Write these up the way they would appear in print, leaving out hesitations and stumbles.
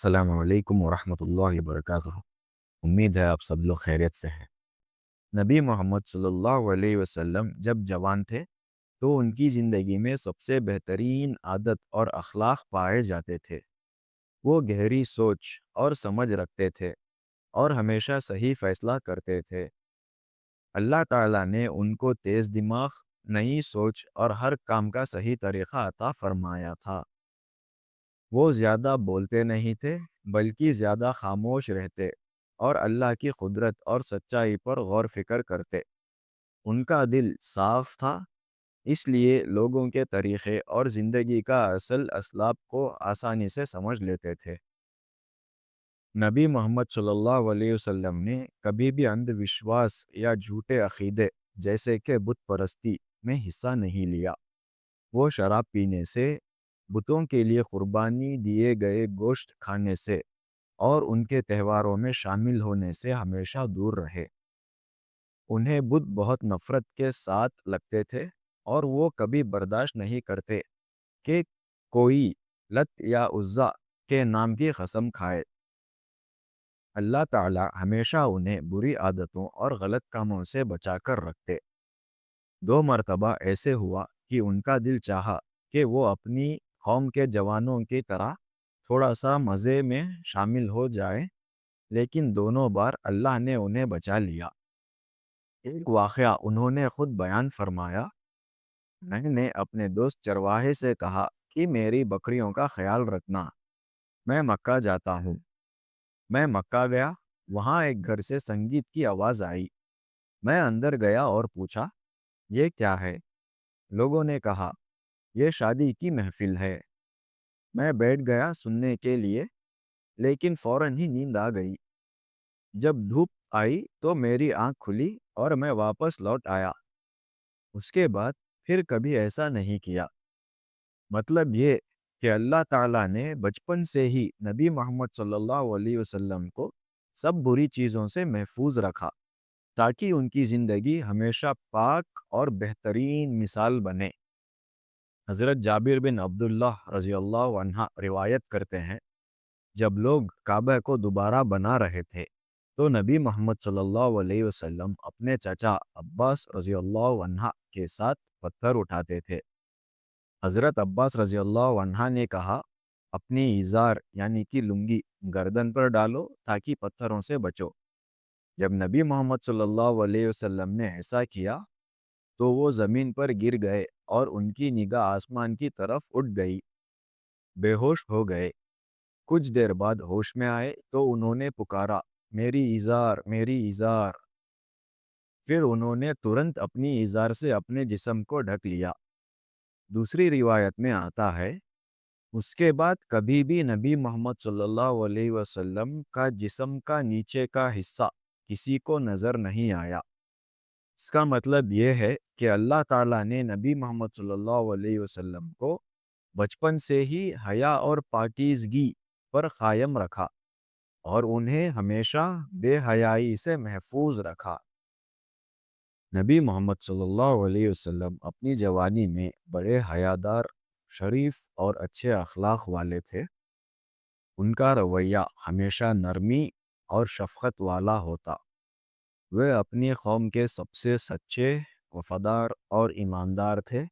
السلام علیکم ورحمۃ اللہ وبرکاتہ۔ امید ہے آپ سب لوگ خیریت سے ہیں۔ نبی محمد صلی اللہ علیہ وسلم جب جوان تھے تو ان کی زندگی میں سب سے بہترین عادت اور اخلاق پائے جاتے تھے۔ وہ گہری سوچ اور سمجھ رکھتے تھے اور ہمیشہ صحیح فیصلہ کرتے تھے۔ اللہ تعالیٰ نے ان کو تیز دماغ، نئی سوچ اور ہر کام کا صحیح طریقہ عطا فرمایا تھا۔ وہ زیادہ بولتے نہیں تھے بلکہ زیادہ خاموش رہتے اور اللہ کی قدرت اور سچائی پر غور فکر کرتے۔ ان کا دل صاف تھا، اس لیے لوگوں کے طریقے اور زندگی کا اصل اسباب کو آسانی سے سمجھ لیتے تھے۔ نبی محمد صلی اللہ علیہ وسلم نے کبھی بھی اندھ وشواس یا جھوٹے عقیدے جیسے کہ بت پرستی میں حصہ نہیں لیا۔ وہ شراب پینے سے، بتوں کے لیے قربانی دیے گئے گوشت کھانے سے اور ان کے تہواروں میں شامل ہونے سے ہمیشہ دور رہے۔ انہیں بت بہت نفرت کے ساتھ لگتے تھے اور وہ کبھی برداشت نہیں کرتے کہ کوئی لت یا عزا کے نام کی قسم کھائے۔ اللہ تعالی ہمیشہ انہیں بری عادتوں اور غلط کاموں سے بچا کر رکھتے۔ 2 مرتبہ ایسے ہوا کہ ان کا دل چاہا کہ وہ اپنی قوم کے جوانوں کی طرح تھوڑا سا مزے میں شامل ہو جائے، لیکن دونوں بار اللہ نے انہیں بچا لیا۔ ایک واقعہ انہوں نے خود بیان فرمایا، میں نے اپنے دوست چرواہے سے کہا کہ میری بکریوں کا خیال رکھنا، میں مکہ جاتا ہوں۔ میں مکہ گیا، وہاں ایک گھر سے سنگیت کی آواز آئی۔ میں اندر گیا اور پوچھا، یہ کیا ہے؟ لوگوں نے کہا، یہ شادی کی محفل ہے۔ میں بیٹھ گیا سننے کے لیے، لیکن فوراً ہی نیند آ گئی۔ جب دھوپ آئی تو میری آنکھ کھلی اور میں واپس لوٹ آیا۔ اس کے بعد پھر کبھی ایسا نہیں کیا۔ مطلب یہ کہ اللہ تعالیٰ نے بچپن سے ہی نبی محمد صلی اللہ علیہ وسلم کو سب بری چیزوں سے محفوظ رکھا تاکہ ان کی زندگی ہمیشہ پاک اور بہترین مثال بنے۔ حضرت جابر بن عبداللہ رضی اللہ عنہ روایت کرتے ہیں، جب لوگ کعبہ کو دوبارہ بنا رہے تھے تو نبی محمد صلی اللہ علیہ وسلم اپنے چچا عباس رضی اللہ عنہ کے ساتھ پتھر اٹھاتے تھے۔ حضرت عباس رضی اللہ عنہ نے کہا، اپنی ازار یعنی کہ لنگی گردن پر ڈالو تاکہ پتھروں سے بچو۔ جب نبی محمد صلی اللہ علیہ وسلم نے ایسا کیا تو وہ زمین پر گر گئے اور ان کی نگاہ آسمان کی طرف اٹھ گئی۔ بے ہوش ہو گئے۔ کچھ دیر بعد ہوش میں آئے تو انہوں نے پکارا، میری ازار، میری ازار۔ پھر انہوں نے ترنت اپنی ازار سے اپنے جسم کو ڈھک لیا۔ دوسری روایت میں آتا ہے، اس کے بعد کبھی بھی نبی محمد صلی اللہ علیہ وسلم کا جسم کا نیچے کا حصہ کسی کو نظر نہیں آیا۔ اس کا مطلب یہ ہے کہ اللہ تعالیٰ نے نبی محمد صلی اللہ علیہ وسلم کو بچپن سے ہی حیا اور پاکیزگی پر قائم رکھا اور انہیں ہمیشہ بے حیائی سے محفوظ رکھا۔ نبی محمد صلی اللہ علیہ وسلم اپنی جوانی میں بڑے حیادار، شریف اور اچھے اخلاق والے تھے۔ ان کا رویہ ہمیشہ نرمی اور شفقت والا ہوتا۔ وہ اپنی قوم کے سب سے سچے، وفادار اور ایماندار تھے۔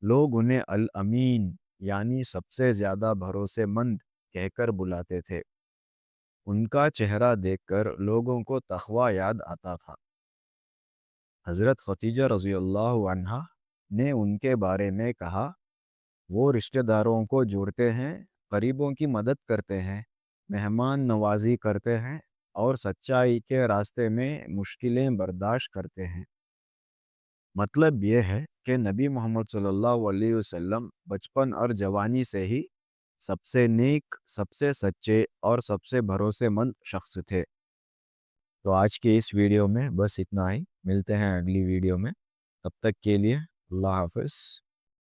لوگ انہیں الامین یعنی سب سے زیادہ بھروسے مند کہہ کر بلاتے تھے۔ ان کا چہرہ دیکھ کر لوگوں کو تقوی یاد آتا تھا۔ حضرت خدیجہ رضی اللہ عنہا نے ان کے بارے میں کہا، وہ رشتہ داروں کو جوڑتے ہیں، غریبوں کی مدد کرتے ہیں، مہمان نوازی کرتے ہیں اور سچائی کے راستے میں مشکلیں برداشت کرتے ہیں۔ مطلب یہ ہے کہ نبی محمد صلی اللہ علیہ وسلم بچپن اور جوانی سے ہی سب سے نیک، سب سے سچے اور سب سے بھروسے مند شخص تھے۔ تو آج کی اس ویڈیو میں بس اتنا ہی، ملتے ہیں اگلی ویڈیو میں، تب تک کے لیے اللہ حافظ۔